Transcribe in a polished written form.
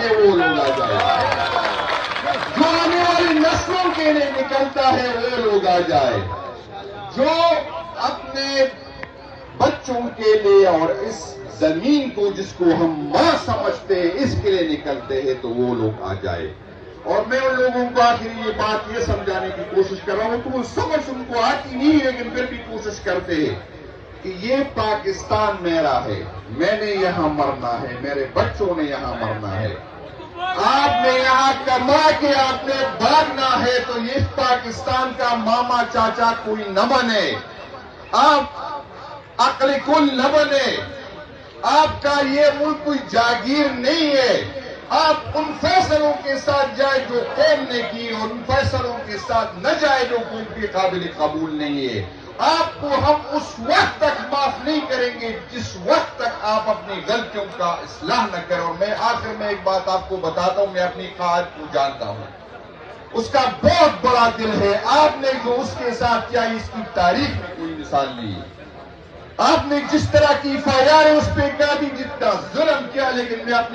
ہے وہ لوگ آ جائے، جو آنے والی نسلوں کے لیے نکلتا ہے وہ لوگ آ جائے، جو اپنے بچوں کے لیے اور اس زمین کو جس کو ہم ماں سمجھتے ہیں اس کے لیے نکلتے ہیں تو وہ لوگ آ جائے۔ اور میں ان لوگوں کو آخر یہ بات یہ سمجھانے کی کوشش کر رہا ہوں کہ وہ سمجھ ان کو آتی نہیں لیکن پھر بھی کوشش کرتے ہیں کہ یہ پاکستان میرا ہے، میں نے یہاں مرنا ہے، میرے بچوں نے یہاں مرنا ہے۔ آپ نے یہاں کما کے آپ نے بھاگنا ہے تو اس پاکستان کا ماما چاچا کوئی نہ بنے، آپ عقل کل نہ بنے، آپ کا یہ ملک کوئی جاگیر نہیں ہے۔ آپ ان فیصلوں کے ساتھ جائے جو قوم نے کی اور ان فیصلوں کے ساتھ نہ جائے جو قوم کے قابل قبول نہیں ہے۔ آپ کو ہم اس وقت تک معاف نہیں کریں گے جس وقت تک آپ اپنی غلطیوں کا اصلاح نہ کرو۔ میں آخر میں ایک بات آپ کو بتاتا ہوں، میں اپنی قائد کو جانتا ہوں، اس کا بہت بڑا دل ہے۔ آپ نے جو اس کے ساتھ کیا اس کی تاریخ میں کوئی مثال نہیں ہے۔ آپ نے جس طرح کی فائدہ اس پہ کبھی جتنا ظلم کیا، لیکن میں اپنے